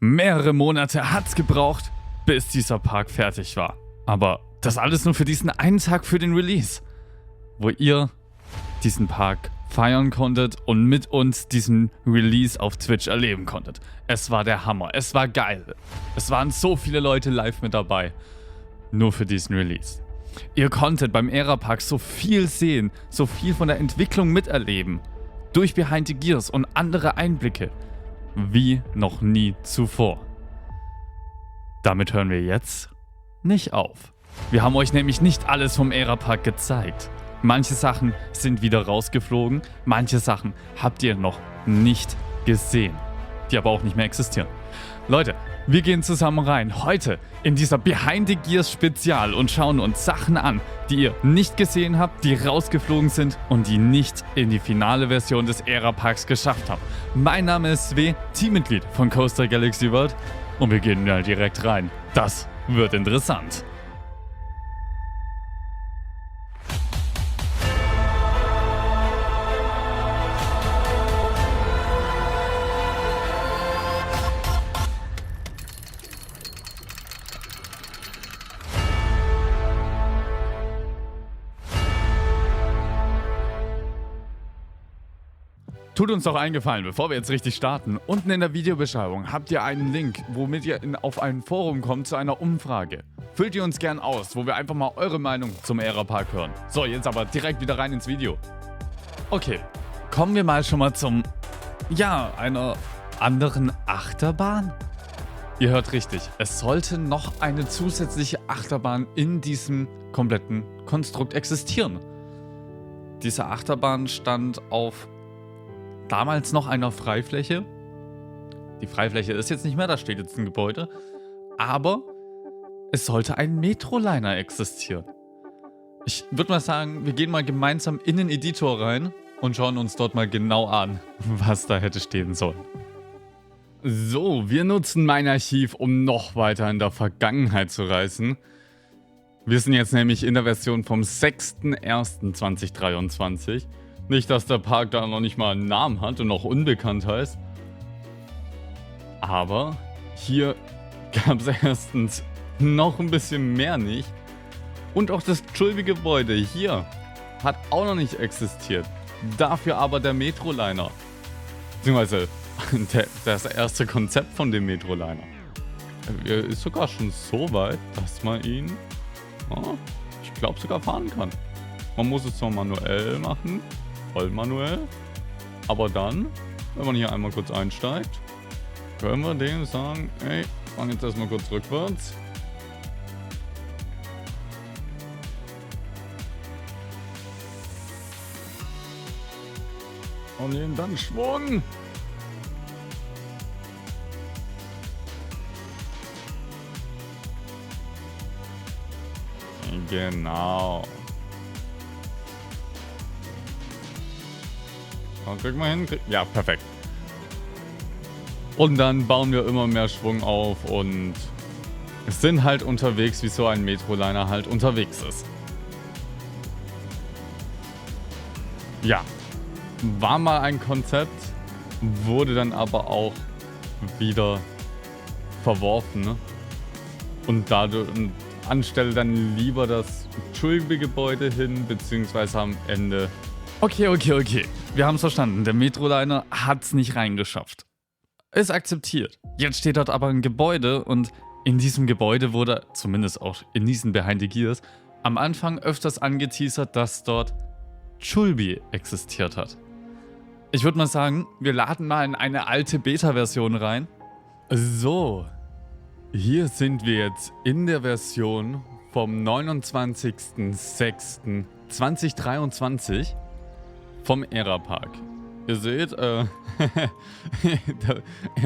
Mehrere Monate hat's gebraucht, bis dieser Park fertig war. Aber das alles nur für diesen einen Tag für den Release, wo ihr diesen Park feiern konntet und mit uns diesen Release auf Twitch erleben konntet. Es war der Hammer, es war geil. Es waren so viele Leute live mit dabei, nur für diesen Release. Ihr konntet beim Ära-Park so viel sehen, so viel von der Entwicklung miterleben, durch Behind the Gears und andere Einblicke, wie noch nie zuvor. Damit hören wir jetzt nicht auf. Wir haben euch nämlich nicht alles vom Ära-Park gezeigt. Manche Sachen sind wieder rausgeflogen, manche Sachen habt ihr noch nicht gesehen, die aber auch nicht mehr existieren. Leute, wir gehen zusammen rein, heute in dieser Behind the Gears Spezial und schauen uns Sachen an, die ihr nicht gesehen habt, die rausgeflogen sind und die nicht in die finale Version des Ära-Parks geschafft haben. Mein Name ist Sve, Teammitglied von Coaster Galaxy World und wir gehen da direkt rein. Das wird interessant. Tut uns doch einen Gefallen, bevor wir jetzt richtig starten. Unten in der Videobeschreibung habt ihr einen Link, womit ihr auf ein Forum kommt zu einer Umfrage. Füllt ihr uns gern aus, wo wir einfach mal eure Meinung zum Ära-Park hören. So, jetzt aber direkt wieder rein ins Video. Okay, kommen wir mal schon mal zum, einer anderen Achterbahn? Ihr hört richtig, es sollte noch eine zusätzliche Achterbahn in diesem kompletten Konstrukt existieren. Diese Achterbahn stand auf damals noch einer Freifläche. Die Freifläche ist jetzt nicht mehr, da steht jetzt ein Gebäude. Aber es sollte ein Metroliner existieren. Ich würde mal sagen, wir gehen mal gemeinsam in den Editor rein und schauen uns dort mal genau an, was da hätte stehen sollen. So, wir nutzen mein Archiv, um noch weiter in der Vergangenheit zu reisen. Wir sind jetzt nämlich in der Version vom 6.01.2023. Nicht, dass der Park da noch nicht mal einen Namen hat und noch unbekannt heißt. Aber hier gab es erstens noch ein bisschen mehr nicht. Und auch das Chulby-Gebäude hier hat auch noch nicht existiert. Dafür aber der Metroliner. Beziehungsweise das erste Konzept von dem Metroliner. Er ist sogar schon so weit, dass man ihn, ich glaube, sogar fahren kann. Man muss es zwar manuell machen. Voll manuell. Aber dann, wenn man hier einmal kurz einsteigt, können wir dem sagen, ey, fahren jetzt erstmal kurz rückwärts. Und nehmen dann Schwung. Genau. Krieg mal hin. Ja, perfekt. Und dann bauen wir immer mehr Schwung auf und sind halt unterwegs, wie so ein Metroliner halt unterwegs ist. Ja, war mal ein Konzept, wurde dann aber auch wieder verworfen. Ne? Und dadurch anstelle dann lieber das Chulby-Gebäude hin, beziehungsweise am Ende. Okay. Wir haben es verstanden. Der Metroliner hat es nicht reingeschafft. Ist akzeptiert. Jetzt steht dort aber ein Gebäude und in diesem Gebäude wurde, zumindest auch in diesen Behind the Gears, am Anfang öfters angeteasert, dass dort Chulby existiert hat. Ich würde mal sagen, wir laden mal in eine alte Beta-Version rein. So, hier sind wir jetzt in der Version vom 29.06.2023 vom Ära-Park. Ihr seht, er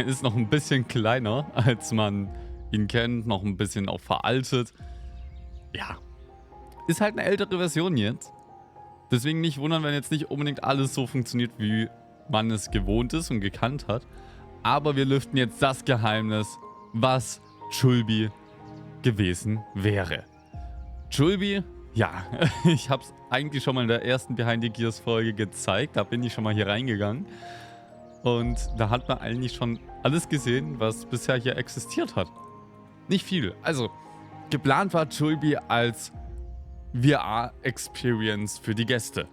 ist noch ein bisschen kleiner, als man ihn kennt, noch ein bisschen auch veraltet. Ja, ist halt eine ältere Version jetzt. Deswegen nicht wundern, wenn jetzt nicht unbedingt alles so funktioniert, wie man es gewohnt ist und gekannt hat. Aber wir lüften jetzt das Geheimnis, was Chulby gewesen wäre. Chulby, ja, ich habe es eigentlich schon mal in der ersten Behind the Gears Folge gezeigt. Da bin ich schon mal hier reingegangen. Und da hat man eigentlich schon alles gesehen, was bisher hier existiert hat. Nicht viel. Also, geplant war Julbi als VR-Experience für die Gäste.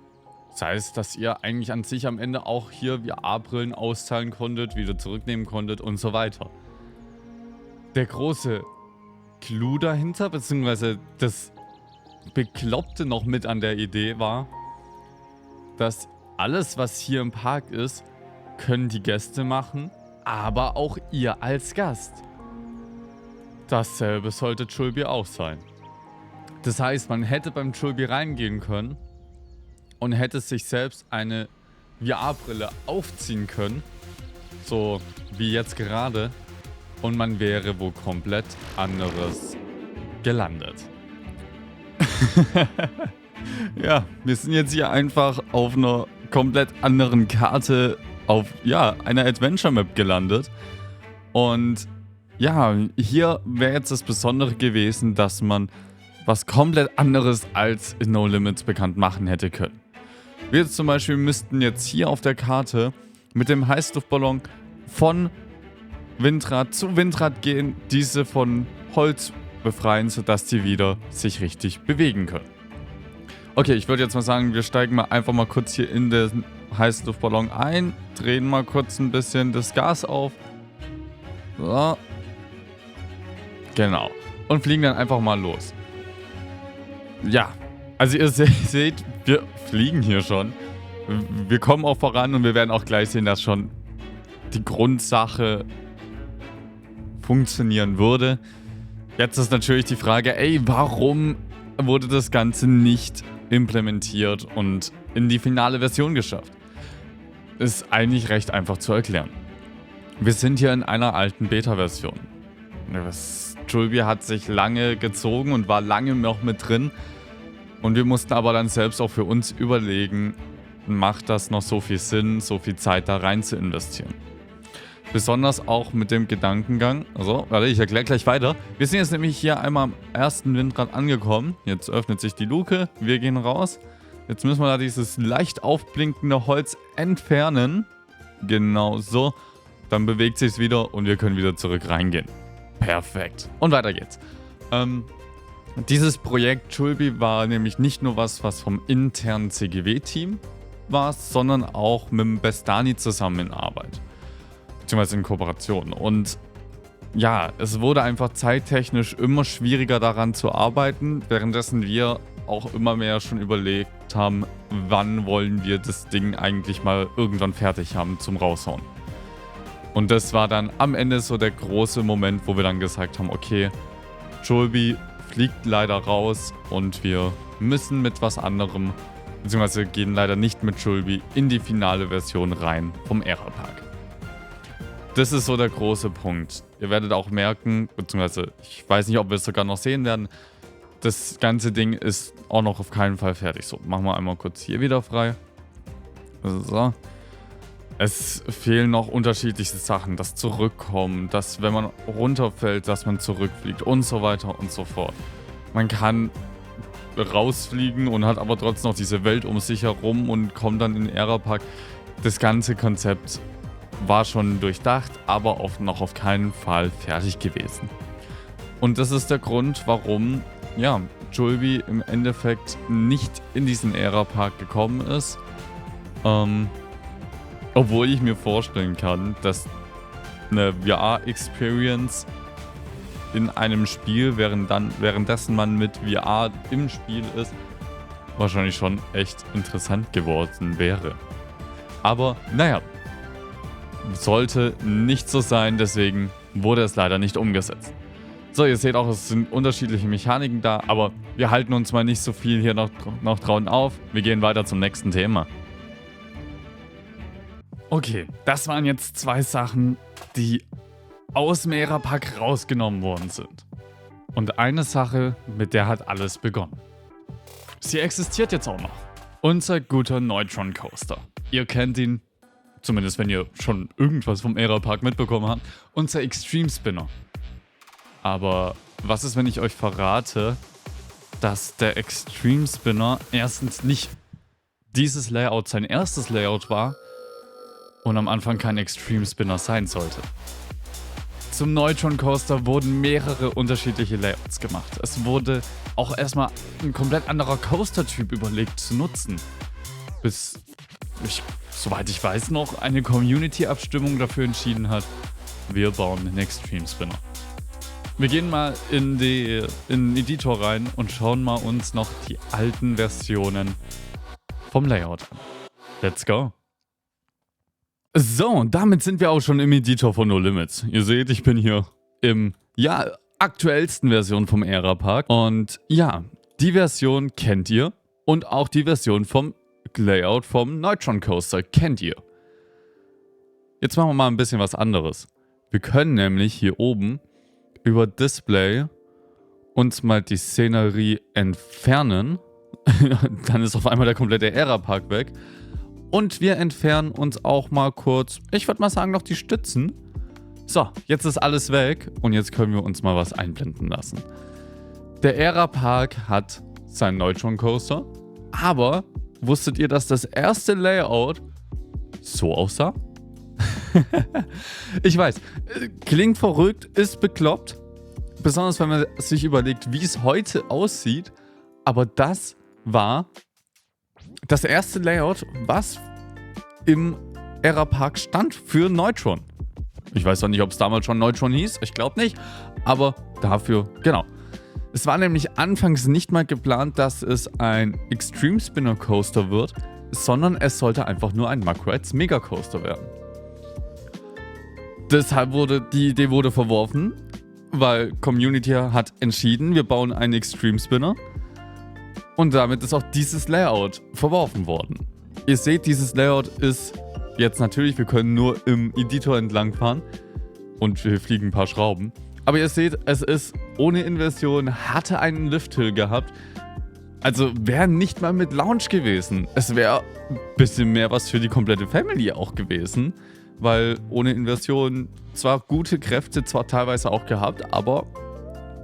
Das heißt, dass ihr eigentlich an sich am Ende auch hier VR-Brillen auszahlen konntet, wieder zurücknehmen konntet und so weiter. Der große Clou dahinter, beziehungsweise das Bekloppte noch mit an der Idee war, dass alles, was hier im Park ist, können die Gäste machen, aber auch ihr als Gast. Dasselbe sollte Julbi auch sein. Das heißt, man hätte beim Julbi reingehen können und hätte sich selbst eine VR-Brille aufziehen können, so wie jetzt gerade, und man wäre wo komplett anderes gelandet. Ja, wir sind jetzt hier einfach auf einer komplett anderen Karte, auf, ja, einer Adventure Map gelandet. Und ja, hier wäre jetzt das Besondere gewesen, dass man was komplett anderes als in No Limits bekannt machen hätte können. Wir jetzt zum Beispiel müssten jetzt hier auf der Karte mit dem Heißluftballon von Windrad zu Windrad gehen, diese von Holz befreien, sodass die wieder sich richtig bewegen können. Okay, ich würde jetzt mal sagen, wir steigen mal einfach mal kurz hier in den Heißluftballon ein, drehen mal kurz ein bisschen das Gas auf. So. Genau. Und fliegen dann einfach mal los. Ja, also ihr seht, wir fliegen hier schon. Wir kommen auch voran und wir werden auch gleich sehen, dass schon die Grundsache funktionieren würde. Jetzt ist natürlich die Frage, ey, warum wurde das Ganze nicht implementiert und in die finale Version geschafft? Ist eigentlich recht einfach zu erklären. Wir sind hier in einer alten Beta-Version. Julbi hat sich lange gezogen und war lange noch mit drin. Und wir mussten aber dann selbst auch für uns überlegen, macht das noch so viel Sinn, so viel Zeit da rein zu investieren. Besonders auch mit dem Gedankengang, also, warte, ich erkläre gleich weiter. Wir sind jetzt nämlich hier einmal am ersten Windrad angekommen. Jetzt öffnet sich die Luke, wir gehen raus. Jetzt müssen wir da dieses leicht aufblinkende Holz entfernen. Genau so. Dann bewegt sich es wieder und wir können wieder zurück reingehen. Perfekt. Und weiter geht's. Dieses Projekt Julbi war nämlich nicht nur was vom internen CGW-Team war, sondern auch mit dem Bestani zusammen in Arbeit. Beziehungsweise in Kooperation. Und ja, es wurde einfach zeittechnisch immer schwieriger daran zu arbeiten, währenddessen wir auch immer mehr schon überlegt haben, wann wollen wir das Ding eigentlich mal irgendwann fertig haben zum Raushauen. Und das war dann am Ende so der große Moment, wo wir dann gesagt haben, okay, Julbi fliegt leider raus und wir müssen mit was anderem, beziehungsweise gehen leider nicht mit Julbi in die finale Version rein vom Era-Park. Das ist so der große Punkt. Ihr werdet auch merken, beziehungsweise ich weiß nicht, ob wir es sogar noch sehen werden, das ganze Ding ist auch noch auf keinen Fall fertig. So, machen wir einmal kurz hier wieder frei. So. Es fehlen noch unterschiedliche Sachen, das Zurückkommen, dass wenn man runterfällt, dass man zurückfliegt und so weiter und so fort. Man kann rausfliegen und hat aber trotzdem noch diese Welt um sich herum und kommt dann in den Era-Park. Das ganze Konzept war schon durchdacht, aber noch auf keinen Fall fertig gewesen. Und das ist der Grund, warum ja, Julbi im Endeffekt nicht in diesen Era-Park gekommen ist. Obwohl ich mir vorstellen kann, dass eine VR-Experience in einem Spiel, währenddessen man mit VR im Spiel ist, wahrscheinlich schon echt interessant geworden wäre. Aber naja, sollte nicht so sein, deswegen wurde es leider nicht umgesetzt. So, ihr seht auch, es sind unterschiedliche Mechaniken da, aber wir halten uns mal nicht so viel hier noch draußen auf. Wir gehen weiter zum nächsten Thema. Okay, das waren jetzt 2 Sachen, die aus dem Era-Park rausgenommen worden sind. Und eine Sache, mit der hat alles begonnen. Sie existiert jetzt auch noch. Unser guter Neutron Coaster. Ihr kennt ihn, zumindest wenn ihr schon irgendwas vom Era-Park mitbekommen habt. Unser Extreme Spinner. Aber was ist, wenn ich euch verrate, dass der Extreme Spinner erstens nicht dieses Layout sein erstes Layout war, und am Anfang kein Extreme Spinner sein sollte. Zum Neutron Coaster wurden mehrere unterschiedliche Layouts gemacht. Es wurde auch erstmal ein komplett anderer Coaster-Typ überlegt zu nutzen. Bis, soweit ich weiß, noch eine Community-Abstimmung dafür entschieden hat, wir bauen einen Extreme Spinner. Wir gehen mal in den Editor rein und schauen mal uns noch die alten Versionen vom Layout an. Let's go! So, und damit sind wir auch schon im Editor von No Limits. Ihr seht, ich bin hier im, aktuellsten Version vom Era Park. Und ja, die Version kennt ihr. Und auch die Version vom Layout vom Neutron Coaster kennt ihr. Jetzt machen wir mal ein bisschen was anderes. Wir können nämlich hier oben über Display uns mal die Szenerie entfernen. Dann ist auf einmal der komplette Era Park weg. Und wir entfernen uns auch mal kurz, ich würde mal sagen, noch die Stützen. So, jetzt ist alles weg und jetzt können wir uns mal was einblenden lassen. Der Era Park hat seinen Neutron Coaster, aber wusstet ihr, dass das erste Layout so aussah? Ich weiß, klingt verrückt, ist bekloppt. Besonders wenn man sich überlegt, wie es heute aussieht. Aber das war das erste Layout, was im Era Park stand für Neutron. Ich weiß auch nicht, ob es damals schon Neutron hieß. Ich glaube nicht. Aber dafür, genau. Es war nämlich anfangs nicht mal geplant, dass es ein Extreme Spinner Coaster wird, sondern es sollte einfach nur ein Mug-Rides Mega Coaster werden. Deshalb wurde die Idee verworfen, weil Community hat entschieden, wir bauen einen Extreme Spinner. Und damit ist auch dieses Layout verworfen worden. Ihr seht, dieses Layout ist jetzt natürlich, wir können nur im Editor entlang fahren und wir fliegen ein paar Schrauben. Aber ihr seht, es ist ohne Inversion, hatte einen Lift-Hill gehabt. Also wäre nicht mal mit Lounge gewesen. Es wäre ein bisschen mehr was für die komplette Family auch gewesen. Weil ohne Inversion zwar gute Kräfte, zwar teilweise auch gehabt, aber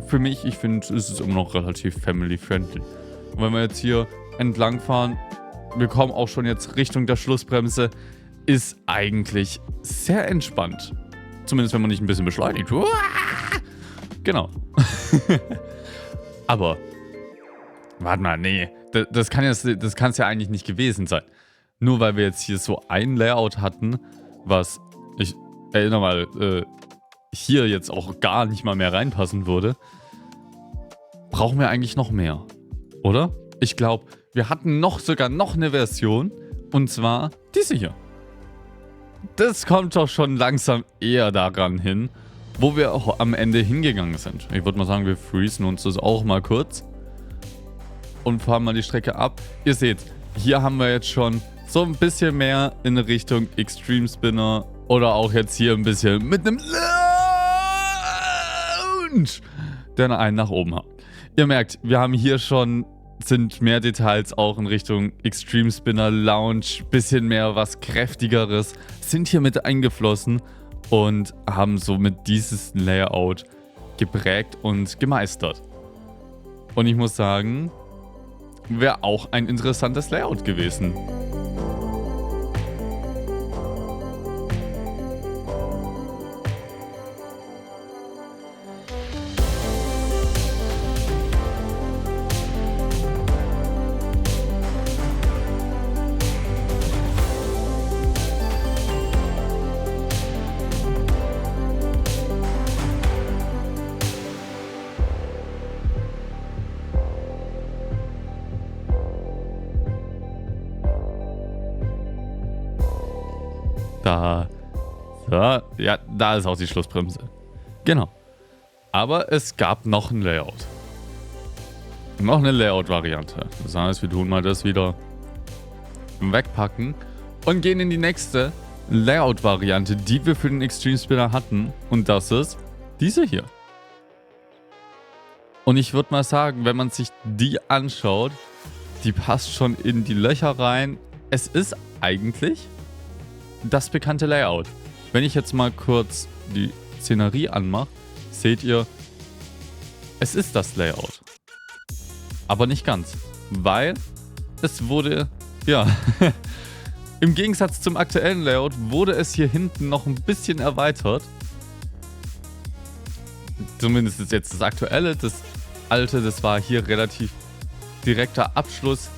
für mich, ich finde, ist es immer noch relativ family-friendly. Und wenn wir jetzt hier entlang fahren, wir kommen auch schon jetzt Richtung der Schlussbremse, ist eigentlich sehr entspannt. Zumindest wenn man nicht ein bisschen beschleunigt. Genau. Aber, warte mal, nee, das kann es ja eigentlich nicht gewesen sein. Nur weil wir jetzt hier so ein Layout hatten, was, ich erinnere mal, hier jetzt auch gar nicht mal mehr reinpassen würde, brauchen wir eigentlich noch mehr, oder? Ich glaube, wir hatten sogar noch eine Version, und zwar diese hier. Das kommt doch schon langsam eher daran hin, wo wir auch am Ende hingegangen sind. Ich würde mal sagen, wir freezen uns das auch mal kurz und fahren mal die Strecke ab. Ihr seht, hier haben wir jetzt schon so ein bisschen mehr in Richtung Extreme Spinner oder auch jetzt hier ein bisschen mit einem Lounge, der einen nach oben hat. Ihr merkt, wir haben hier schon, sind mehr Details auch in Richtung Extreme Spinner, Lounge, bisschen mehr was Kräftigeres, sind hier mit eingeflossen und haben somit dieses Layout geprägt und gemeistert. Und ich muss sagen, wäre auch ein interessantes Layout gewesen. Da ist auch die Schlussbremse. Genau. Aber es gab noch ein Layout. Noch eine Layout-Variante. Das heißt, wir tun mal das wieder wegpacken und gehen in die nächste Layout-Variante, die wir für den Extreme Spinner hatten. Und das ist diese hier. Und ich würde mal sagen, wenn man sich die anschaut, die passt schon in die Löcher rein. Es ist eigentlich das bekannte Layout. Wenn ich jetzt mal kurz die Szenerie anmache, seht ihr, es ist das Layout. Aber nicht ganz, weil es wurde, Im Gegensatz zum aktuellen Layout wurde es hier hinten noch ein bisschen erweitert. Zumindest ist jetzt das aktuelle. Das alte, das war hier relativ direkter Abschluss.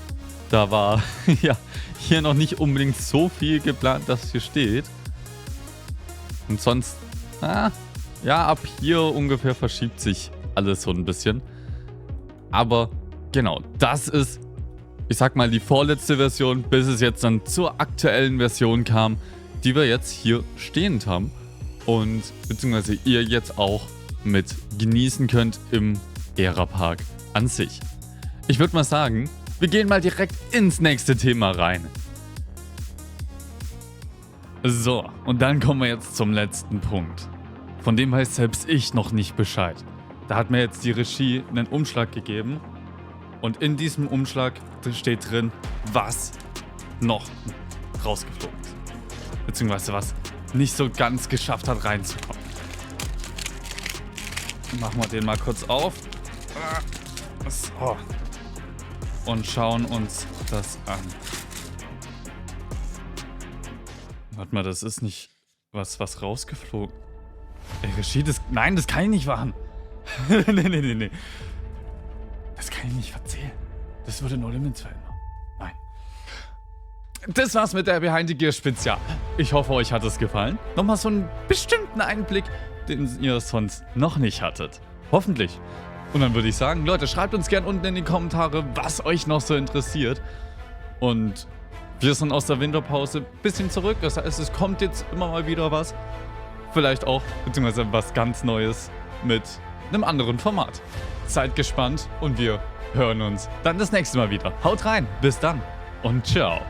Da war ja hier noch nicht unbedingt so viel geplant, dass hier steht. Und sonst, ja, ab hier ungefähr verschiebt sich alles so ein bisschen. Aber genau, das ist, ich sag mal, die vorletzte Version, bis es jetzt dann zur aktuellen Version kam, die wir jetzt hier stehend haben. Und beziehungsweise ihr jetzt auch mit genießen könnt im Ära-Park an sich. Ich würde mal sagen, wir gehen mal direkt ins nächste Thema rein. So, und dann kommen wir jetzt zum letzten Punkt. Von dem weiß selbst ich noch nicht Bescheid. Da hat mir jetzt die Regie einen Umschlag gegeben. Und in diesem Umschlag steht drin, was noch rausgeflogen ist. Beziehungsweise was nicht so ganz geschafft hat reinzukommen. Machen wir den mal kurz auf. So. Und schauen uns das an. Warte mal, das ist nicht was rausgeflogen. Ey, Regie, nein, das kann ich nicht machen. Nee. Das kann ich nicht erzählen. Das würde No Limits verändern. Nein. Das war's mit der Behind the Gears Spezial. Ich hoffe, euch hat es gefallen. Nochmal so einen bestimmten Einblick, den ihr sonst noch nicht hattet. Hoffentlich. Und dann würde ich sagen, Leute, schreibt uns gerne unten in die Kommentare, was euch noch so interessiert. Und wir sind aus der Winterpause ein bisschen zurück. Das heißt, es kommt jetzt immer mal wieder was. Vielleicht auch, beziehungsweise was ganz Neues mit einem anderen Format. Seid gespannt und wir hören uns dann das nächste Mal wieder. Haut rein, bis dann und ciao.